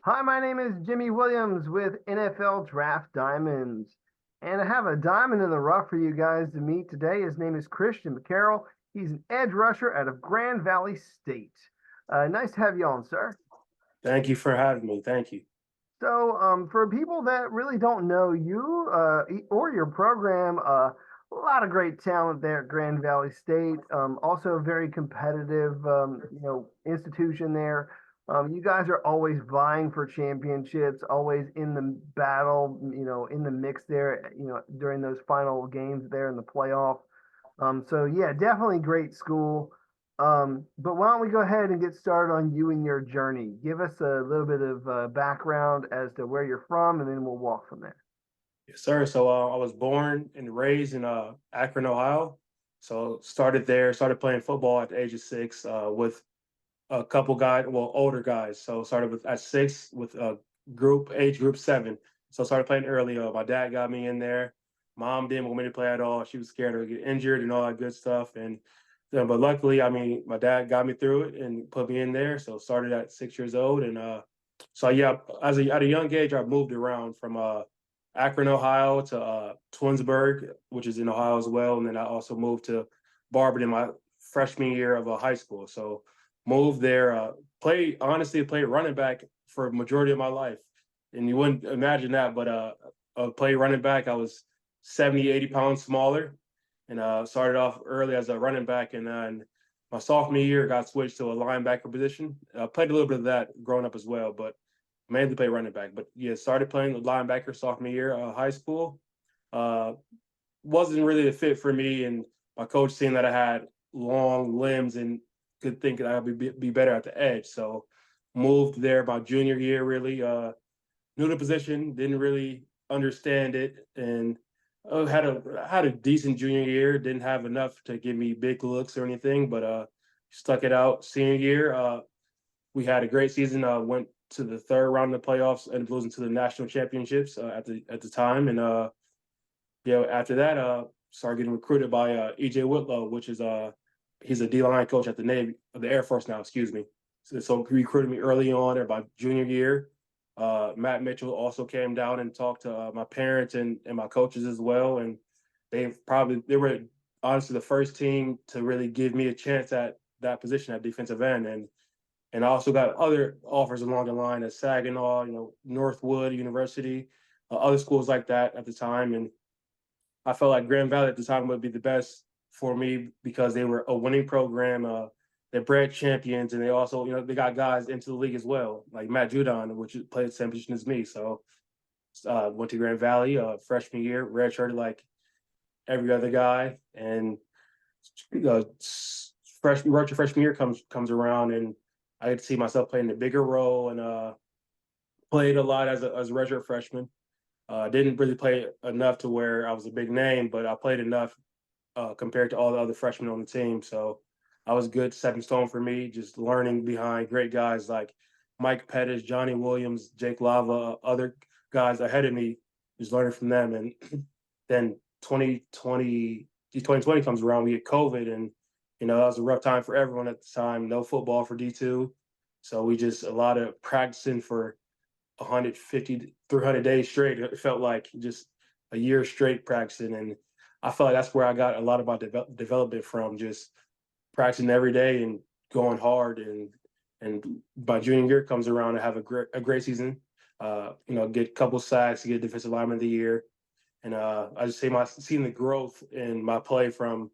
Hi, my name is Jimmy Williams with NFL Draft Diamonds. And I have a diamond in the rough for you guys to meet today. His name is Christian McCarroll. He's an edge rusher out of Grand Valley State. Nice to have you on, sir. Thank you for having me. Thank you. So, for people that really don't know you or your program, a lot of great talent there at Grand Valley State. Also, a very competitive, institution there. You guys are always vying for championships, always in the battle, in the mix there, during those final games there in the playoff. So yeah, definitely great school. But why don't we go ahead and get started on you and your journey? Give us a little bit of background as to where you're from, and then we'll walk from there. Yes, sir. So I was born and raised in Akron, Ohio. So started there, started playing football at the age of 6 with a couple guys, well, older guys. So started with at 6 with age group 7. So started playing early. My dad got me in there. Mom didn't want me to play at all. She was scared to get injured and all that good stuff. And but luckily, I mean, my dad got me through it and put me in there. So started at 6 years old, and so yeah, at a young age, I moved around from Akron, Ohio, to Twinsburg, which is in Ohio as well, and then I also moved to Barberton my freshman year of high school. So moved there, played running back for a majority of my life, and you wouldn't imagine that, but played running back. I was 70, 80 pounds smaller, and started off early as a running back, and then my sophomore year got switched to a linebacker position. I played a little bit of that growing up as well, but mainly play running back. But yeah, started playing linebacker sophomore year high school. Uh, wasn't really a fit for me, and my coach seeing that I had long limbs and could think that I would be better at the edge. So moved there my junior year. Really knew the position, didn't really understand it, and had a decent junior year. Didn't have enough to give me big looks or anything, but stuck it out. Senior year, we had a great season. Went to the third round of the playoffs and losing to the national championships at the time. And after that, started getting recruited by EJ Whitlow, which is he's a D line coach at the Navy, the Air Force now. Excuse me. So he recruited me early on in my junior year. Matt Mitchell also came down and talked to my parents and my coaches as well, and they were honestly the first team to really give me a chance at that position at defensive end. And I also got other offers along the line at Saginaw, Northwood University, other schools like that at the time. And I felt like Grand Valley at the time would be the best for me because they were a winning program. They bred champions, and they also, they got guys into the league as well, like Matt Judon, which played the same position as me. So went to Grand Valley freshman year, redshirted like every other guy, and freshman year comes around, and I get to see myself playing a bigger role, and played a lot as a redshirt freshman. Didn't really play enough to where I was a big name, but I played enough compared to all the other freshmen on the team. So I was a good stepping stone for me, just learning behind great guys like Mike Pettis, Johnny Williams, Jake Lava, other guys ahead of me, just learning from them. And then 2020 comes around, we get COVID, and that was a rough time for everyone at the time. No football for D2. So we just a lot of practicing for 150, 300 days straight. It felt like just a year straight practicing. And I felt like that's where I got a lot of my development from, just practicing every day and going hard. And by junior year comes around, I have a great season. Get a couple sacks, get defensive lineman of the year. And I just seeing the growth in my play from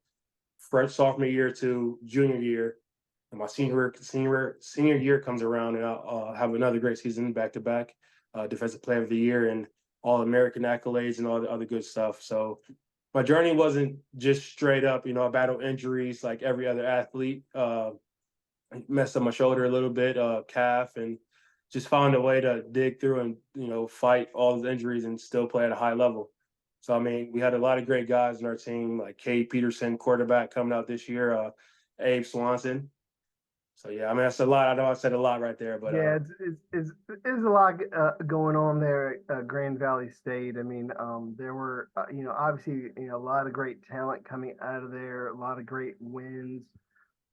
sophomore year to junior year, and my senior year comes around, and I'll have another great season back to back, defensive player of the year, and all American accolades and all the other good stuff. So my journey wasn't just straight up. I battled injuries like every other athlete. Messed up my shoulder a little bit, calf, and just found a way to dig through and fight all the injuries and still play at a high level. So I mean, we had a lot of great guys in our team, like Cade Peterson, quarterback, coming out this year, Abe Swanson. So yeah, I mean that's a lot. I know I said a lot right there, but Yeah, it's a lot going on there at Grand Valley State. I mean, there were obviously a lot of great talent coming out of there, a lot of great wins.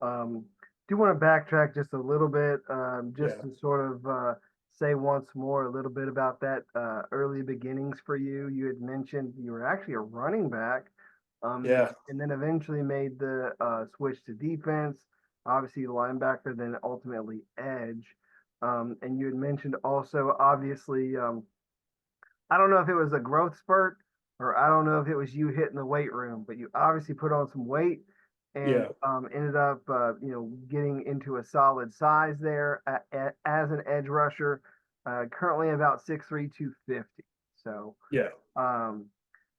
Do want to backtrack just a little bit, just yeah, to sort of say once more a little bit about that early beginnings for you. You had mentioned you were actually a running back, Yeah, and then eventually made the switch to defense, obviously linebacker, then ultimately edge. And you had mentioned also, obviously, I don't know if it was a growth spurt or I don't know if it was you hitting the weight room, but you obviously put on some weight and yeah, ended up, getting into a solid size there as an edge rusher. Currently about 6'3", 250. So, yeah. um,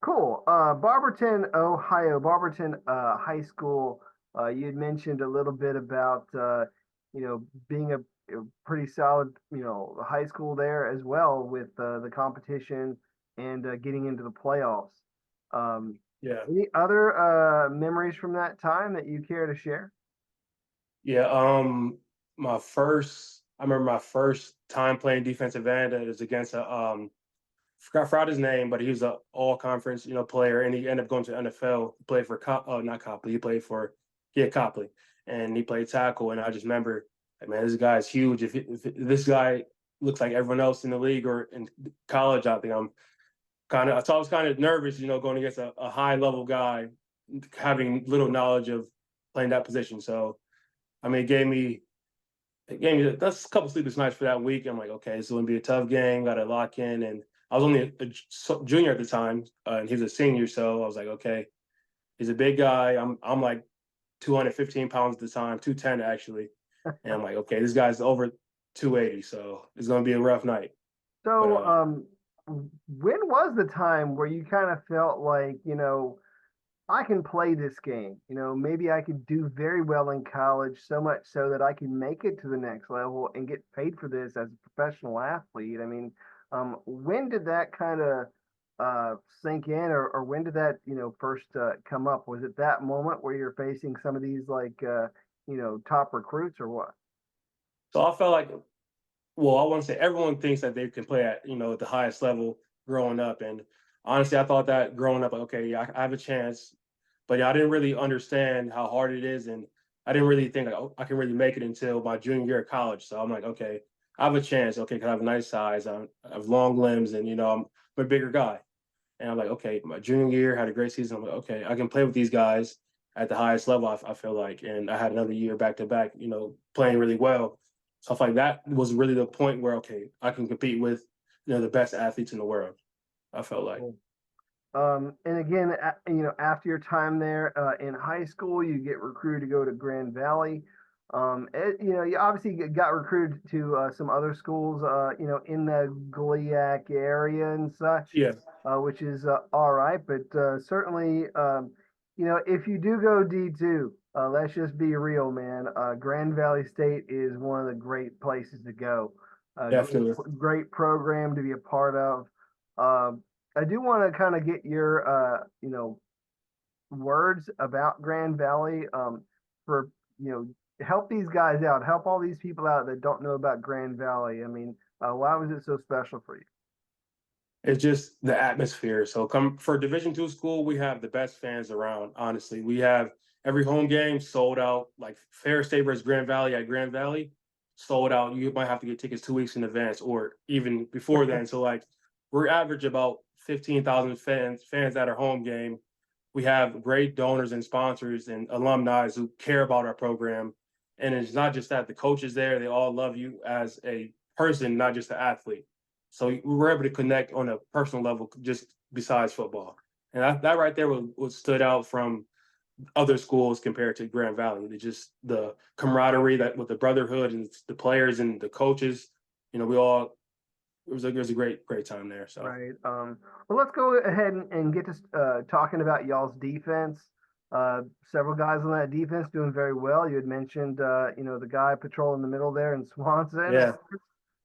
cool. Barberton, Ohio, Barberton High School. You had mentioned a little bit about, being a pretty solid, high school there as well with the competition and getting into the playoffs. Um, Yeah. any other memories from that time that you care to share? Yeah. I remember my first time playing defensive end. It was against a forgot his name, but he was a all conference, player, and he ended up going to the NFL. He played for not Copley. He played for Copley, and he played tackle. And I just remember, like, man, this guy's huge. If this guy looks like everyone else in the league or in college, I think I was kind of nervous, going against a high level guy, having little knowledge of playing that position. So, I mean, it gave me that's a couple sleepless nights for that week. I'm like, okay, it's going to be a tough game. Got to lock in, and I was only a junior at the time, and he was a senior. So I was like, okay, he's a big guy. I'm like 215 pounds at the time, 210 actually, and I'm like, okay, this guy's over 280, so it's going to be a rough night. But So, when was the time where you kind of felt like, I can play this game. Maybe I could do very well in college, so much so that I can make it to the next level and get paid for this as a professional athlete. I mean, when did that kind of sink in, or when did that, first come up? Was it that moment where you're facing some of these like, top recruits or what? so I felt like, well, I want to say everyone thinks that they can play at at the highest level growing up, and honestly, I thought that growing up, like, okay, yeah, I have a chance, but yeah, I didn't really understand how hard it is, and I didn't really think like, oh, I can really make it until my junior year of college. So I'm like, okay, I have a chance. Okay, 'cause I have a nice size, I have long limbs, and I'm a bigger guy. And I'm like, okay, my junior year had a great season. I'm like, okay, I can play with these guys at the highest level. I feel like, and I had another year back to back, playing really well. So I feel like that was really the point where, okay, I can compete with the best athletes in the world. I felt like, And again, after your time there in high school, you get recruited to go to Grand Valley. You obviously got recruited to some other schools, in the Goliac area and such, yeah, which is all right. But certainly, if you do go D2, let's just be real, man. Grand Valley State is one of the great places to go. Great, definitely. great program to be a part of. Um, I do want to kind of get your, words about Grand Valley, for, help these guys out, help all these people out that don't know about Grand Valley. I mean, why was it so special for you? It's just the atmosphere. So come for Division II school, we have the best fans around. Honestly, we have every home game sold out. Like Fair State versus Grand Valley at Grand Valley, sold out. You might have to get tickets 2 weeks in advance or even before then. So like we're average about 15,000 fans at our home game. We have great donors and sponsors and alumni who care about our program. And it's not just that the coaches there, they all love you as a person, not just an athlete. So we were able to connect on a personal level, just besides football. And that right there was stood out from other schools compared to Grand Valley. It's just the camaraderie that with the brotherhood and the players and the coaches. We all it was a great time there. So Right. Well, let's go ahead and get to talking about y'all's defense. Several guys on that defense doing very well. You had mentioned, the guy patrolling the middle there in Swanson. yeah,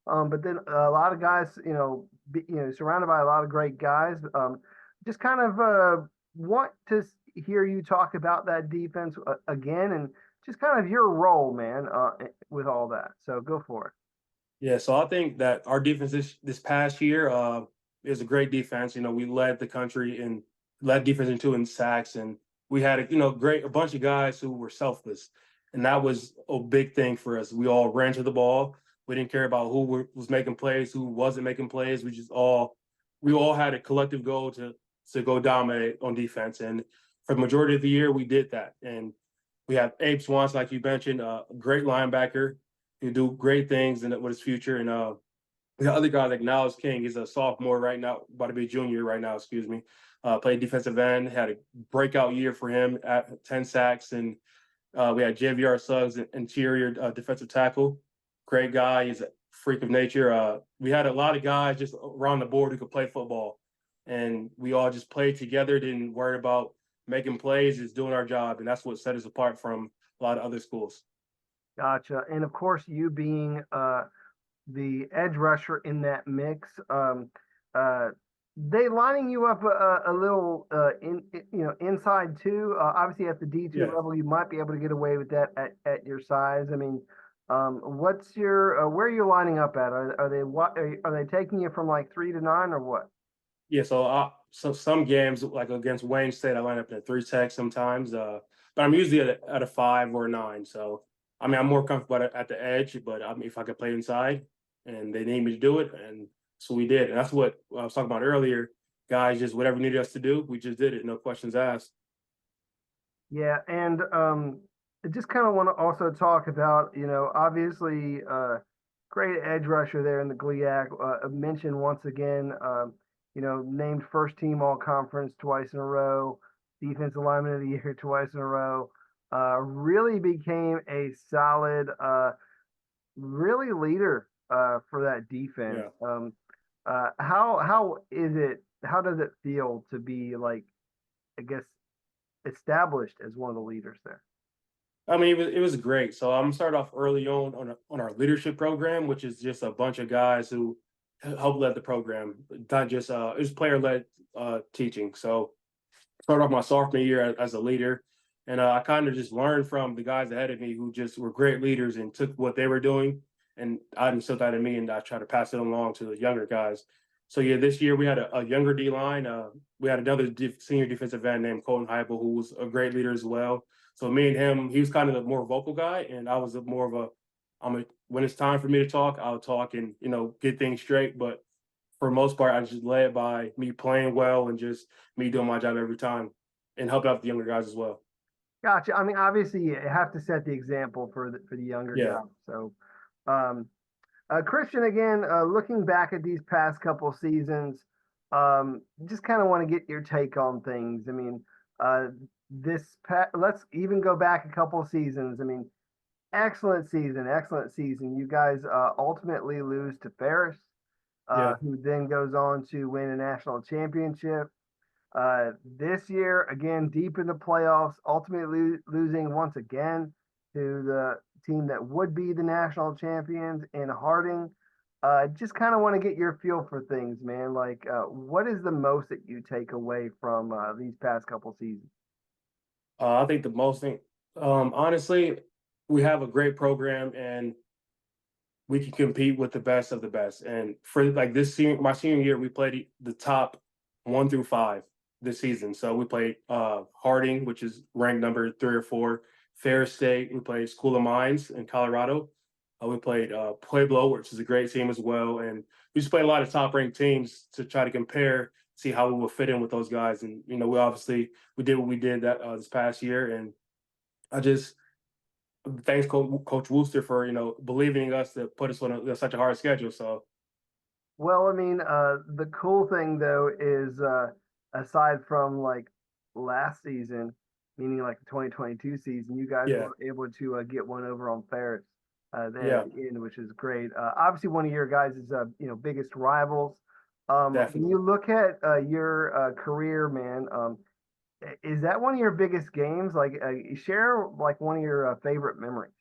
But then a lot of guys, surrounded by a lot of great guys. Just kind of want to hear you talk about that defense again, and just kind of your role, man, with all that. So go for it. yeah. So I think that our defense this past year is a great defense. We led the country and led defense in sacks, and we had a bunch of guys who were selfless, and that was a big thing for us. We all ran to the ball. We didn't care about was making plays, who wasn't making plays. We all had a collective goal to go dominate on defense. And for the majority of the year, we did that. And we have Abe Swanson, like you mentioned, a great linebacker who do great things with his future. And the other guy, like Niles King, is a sophomore right now, about to be a junior right now, excuse me. Played defensive end, had a breakout year for him at 10 sacks. And we had JVR Suggs, interior defensive tackle. Great guy. He's a freak of nature. We had a lot of guys just around the board who could play football. And we all just played together, didn't worry about making plays, just doing our job. And that's what set us apart from a lot of other schools. Gotcha. And of course, you being the edge rusher in that mix, uh, they lining you up a little inside too. Obviously, at the D2 Yeah. level, you might be able to get away with that at your size. I mean, what's your where are you lining up at? Are they taking you from like 3 to 9 or what? Yeah, so some games like against Wayne State, I line up in a three tech sometimes, but I'm usually at a 5 or a 9. So I mean, I'm more comfortable at the edge, but I mean, if I could play inside and they need me to do it, and so we did, and that's what I was talking about earlier. Guys, just whatever needed us to do, we just did it, no questions asked. Yeah, and I just kind of want to also talk about, obviously, great edge rusher there in the GLIAC. Mentioned once again, named first team all conference twice in a row, defensive lineman of the year twice in a row. Really became a solid, really leader for that defense. Yeah. How is it? How does it feel to be like, I guess, established as one of the leaders there? I mean, it was great. So I'm started off early on our leadership program, which is just a bunch of guys who help lead the program, not just it was player led teaching. So started off my sophomore year as a leader, and I kind of just learned from the guys ahead of me who just were great leaders and took what they were doing, and I instilled that in me, and I try to pass it along to the younger guys. So yeah, this year we had a younger D line. We had another senior defensive end named Colton Heibel, who was a great leader as well. So me and him, he was kind of the more vocal guy, and I was more of a, when it's time for me to talk, I'll talk and get things straight. But for the most part, I just led by me playing well and just me doing my job every time and helping out the younger guys as well. Gotcha. I mean, obviously, you have to set the example for the younger Yeah. guys. So, um, Christian, again, looking back at these past couple seasons, just kind of want to get your take on things. I mean, uh, let's even go back a couple seasons. I mean, excellent season, excellent season. You guys ultimately lose to Ferris, Yeah. who then goes on to win a national championship. This year, again, deep in the playoffs, ultimately losing once again to the team that would be the national champions in Harding. Just kind of want to get your feel for things, man. Like, what is the most that you take away from these past couple seasons? I think the most thing, honestly, we have a great program and we can compete with the best of the best. And for like my senior year, we played the top 1 through 5 this season. So we played Harding, which is ranked number 3 or 4, Ferris State. We played School of Mines in Colorado. We played Pueblo, which is a great team as well. And we just played a lot of top ranked teams to try to compare, see how we will fit in with those guys. And we did what we did that this past year. And I just thanks Coach Wooster for believing in us to put us on such a hard schedule. So Well, I mean, the cool thing though is aside from like last season, meaning like the 2022 season, you guys yeah, were able to get one over on Ferris there yeah, at the end, which is great. Obviously, one of your guys' biggest rivals. When definitely. you look at your career, man, is that one of your biggest games? Like, share like one of your favorite memories.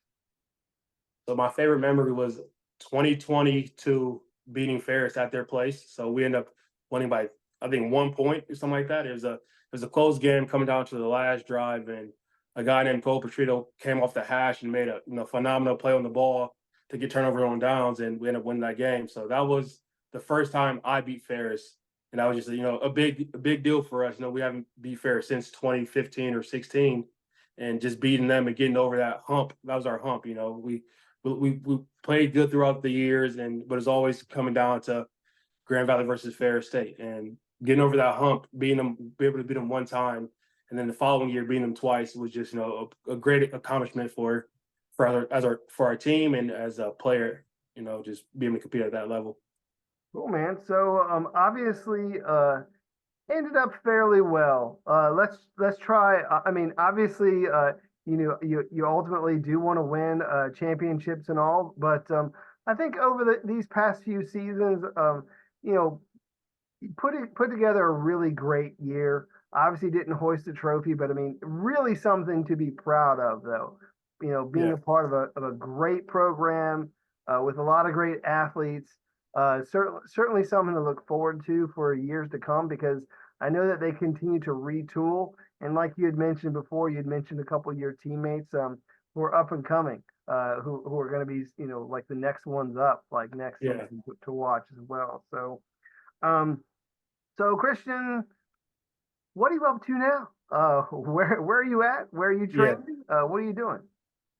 So my favorite memory was 2022 beating Ferris at their place. So we ended up winning by I think 1 point or something like that. It was a close game coming down to the last drive, and a guy named Cole Petrito came off the hash and made a phenomenal play on the ball to get turnover on downs, and we ended up winning that game. So that was the first time I beat Ferris, and that was just a big deal for us. We haven't beat Ferris since 2015 or 16, and just beating them and getting over that hump. That was our hump. we played good throughout the years, but it's always coming down to Grand Valley versus Ferris State, and getting over that hump, being them, be able to beat them one time, and then the following year beating them twice was just a great accomplishment for our team and as a player, just being able to compete at that level. Cool, man. So obviously ended up fairly well. Let's try. I mean, obviously, you ultimately do want to win championships and all, but I think over these past few seasons, you know, put together a really great year. Obviously, didn't hoist a trophy, but I mean, really something to be proud of, though. Being Yeah, a part of a great program with a lot of great athletes. Certainly something to look forward to for years to come because I know that they continue to retool. And like you had mentioned before, you had mentioned a couple of your teammates who are up and coming, who are going to be, like the next ones up, like next yeah, to watch as well. Um, so Christian, what are you up to now? Where are you at? Where are you yeah. training? What are you doing?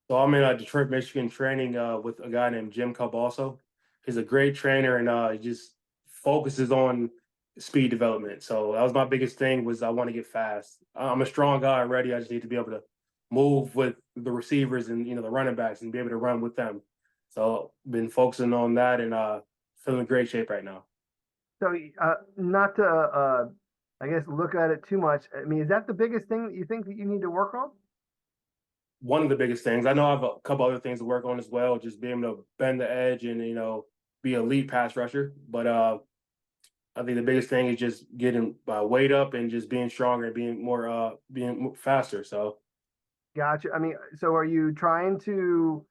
So I'm in Detroit, Michigan, training with a guy named Jim Cabalso. He's a great trainer, and he just focuses on speed development. So that was my biggest thing was I want to get fast. I'm a strong guy already. I just need to be able to move with the receivers and the running backs and be able to run with them. So been focusing on that and feeling in great shape right now. So not to I guess look at it too much. I mean, is that the biggest thing that you think that you need to work on? One of the biggest things. I know I have a couple other things to work on as well, just being able to bend the edge and be a lead pass rusher. But I think the biggest thing is just getting weight up and just being stronger and being faster. So Gotcha. I mean, so are you trying to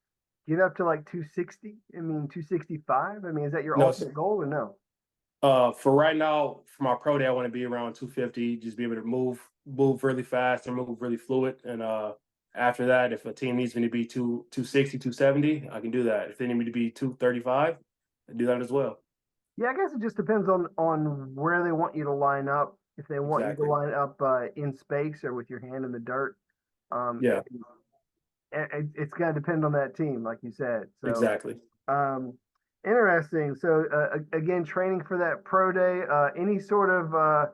get up to like 260? I mean, 265? I mean, is that your no, ultimate goal or no? for right now, for my pro day, I want to be around 250, just be able to move really fast and move really fluid. And after that, if a team needs me to be 260, 270, I can do that. If they need me to be 235, I do that as well. Yeah, I guess it just depends on where they want you to line up. If they want you to Exactly. line up in space or with your hand in the dirt, um, Yeah, it's going to depend on that team, like you said. So, exactly. um, interesting. So, again, training for that pro day. Any sort of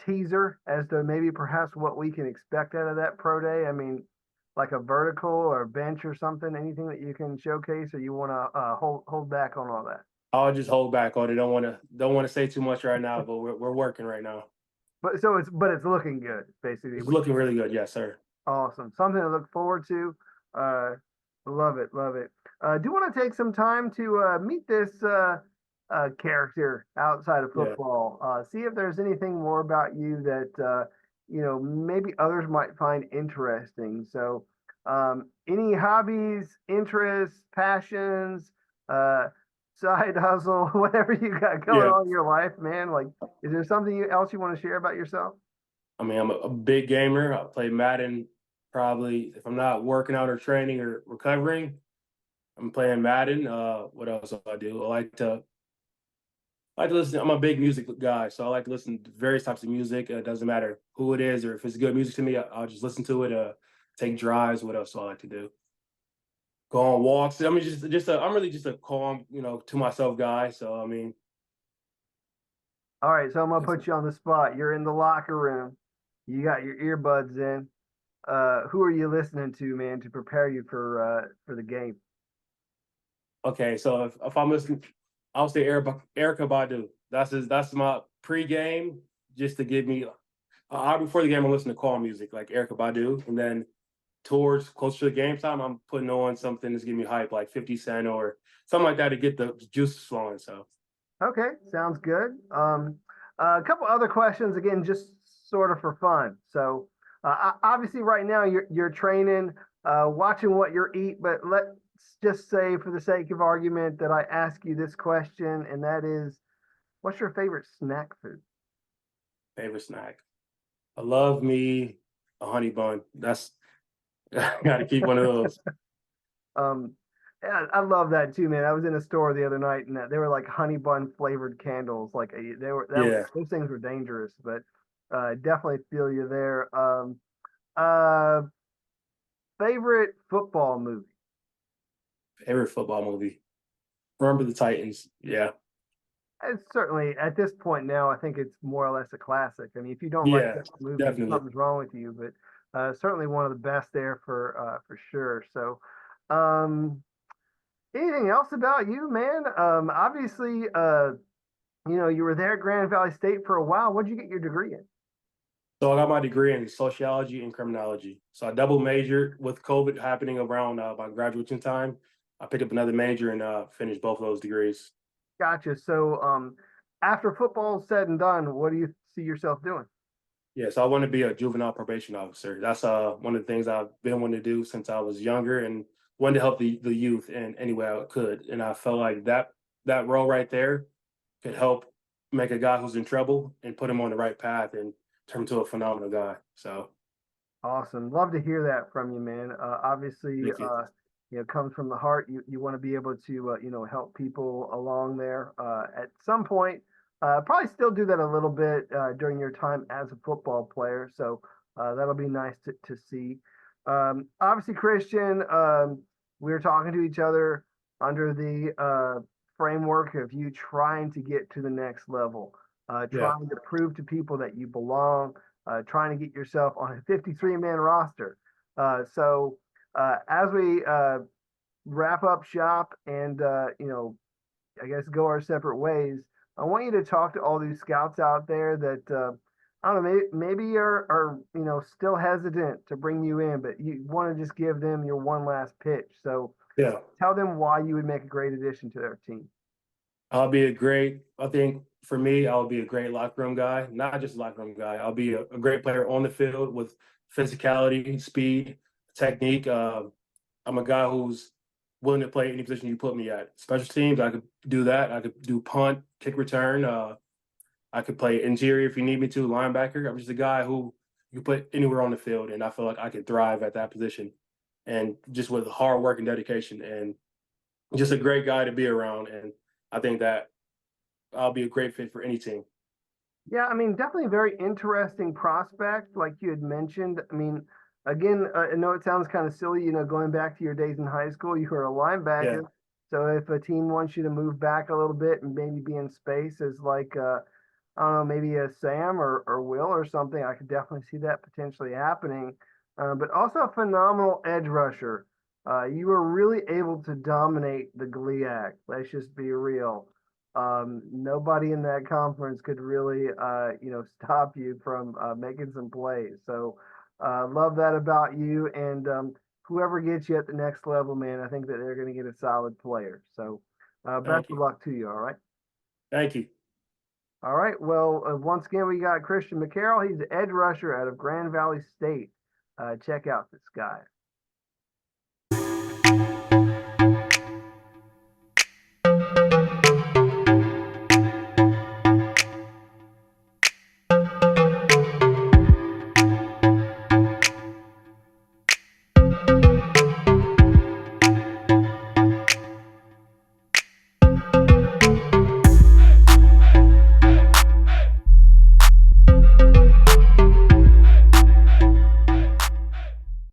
teaser as to maybe perhaps what we can expect out of that pro day? I mean, like a vertical or bench or something. Anything that you can showcase, or you want to hold back on all that? I'll just hold back on it. Don't want to say too much right now, but we're working right now. But it's looking good, basically. It's looking really good. Yes, sir. Awesome. Something to look forward to. Uh, love it. Love it. Do want to take some time to meet this character outside of Yeah. football. See if there's anything more about you that, maybe others might find interesting. So, any hobbies, interests, passions, uh, side hustle, whatever you got going Yeah. on in your life, man? Like, is there something else you want to share about yourself? I mean, I'm a big gamer. I play Madden probably if I'm not working out or training or recovering. I'm playing Madden. What else do I do? I like to listen. I'm a big music guy, so I like to listen to various types of music. It doesn't matter who it is or if it's good music to me. I'll just listen to it. Take drives. What else do I like to do? Go on walks. I mean, I'm really just a calm, to myself guy. So I mean, All right, so I'm gonna that's put you on the spot. You're in the locker room. You got your earbuds in. Who are you listening to, man, to prepare you for the game? okay. So if I'm listening, I'll say Erica Badu. That's my pregame just to give me. Before the game, I listen to calm music like Erica Badu, and then towards closer to the game time, I'm putting on something that's giving me hype, like 50 Cent or something like that to get the juices flowing. So, Okay, sounds good. A couple other questions, again, just sort of for fun. So, obviously, right now you're training, watching what you eat, but let's just say, for the sake of argument, that I ask you this question, and that is, what's your favorite snack food? favorite snack. I love me a honey bun. That's got to keep one of those. Um, yeah, I love that too, man. I was in a store the other night, and they were like honey bun flavored candles. Like they were that Yeah, those things were dangerous, but definitely feel you there. Uh, favorite football movie? Favorite football movie. Remember the Titans. Yeah. It's certainly at this point now, I think it's more or less a classic. I mean, if you don't like Yeah, this movie, definitely. something's wrong with you. But certainly one of the best there for sure. So, um, anything else about you, man? Obviously, you were there at Grand Valley State for a while. What'd you get your degree in? So I got my degree in sociology and criminology. So I double majored with COVID happening around my graduation time. I picked up another major and finished both of those degrees. Gotcha. So, after football's said and done, what do you see yourself doing? Yeah, so I want to be a juvenile probation officer. That's one of the things I've been wanting to do since I was younger and wanted to help the youth in any way I could. And I felt like that role right there could help make a guy who's in trouble and put him on the right path and turn him into a phenomenal guy. So Awesome. Love to hear that from you, man. Obviously, thank you. comes from the heart. You want to be able to, help people along there. At some point, probably still do that a little bit during your time as a football player. So that'll be nice to see. Obviously, Christian, we were talking to each other under the framework of you trying to get to the next level, Yeah. trying to prove to people that you belong, trying to get yourself on a 53-man roster. So as we wrap up shop and I guess go our separate ways, I want you to talk to all these scouts out there that I don't know, maybe are still hesitant to bring you in, but you want to just give them your one last pitch. So Yeah. tell them why you would make a great addition to their team. I think for me, I'll be a great locker room guy, not just a locker room guy. I'll be a great player on the field with physicality, speed, technique. I'm a guy who's willing to play any position you put me at. Special teams, I could do that. I could do punt, kick return. I could play interior if you need me to, linebacker. I'm just a guy who you put anywhere on the field, and I feel like I could thrive at that position. And just with hard work and dedication, and just a great guy to be around. And I think that I'll be a great fit for any team. Yeah, I mean, definitely a very interesting prospect, like you had mentioned. I mean, again, I know it sounds kind of silly, going back to your days in high school, you were a Yeah, linebacker. So if a team wants you to move back a little bit and maybe be in space as like, I don't know, maybe a Sam or Will or something, I could definitely see that potentially happening. But also a phenomenal edge rusher. You were really able to dominate the GLIAC. Let's just be real. Nobody in that conference could really, stop you from making some plays. So, love that about you. And whoever gets you at the next level, man, I think that they're going to get a solid player. So, best thank of you. luck to you. All right. Thank you. All right. Well, once again, we got Christian McCarroll. He's the edge rusher out of Grand Valley State. Check out this guy.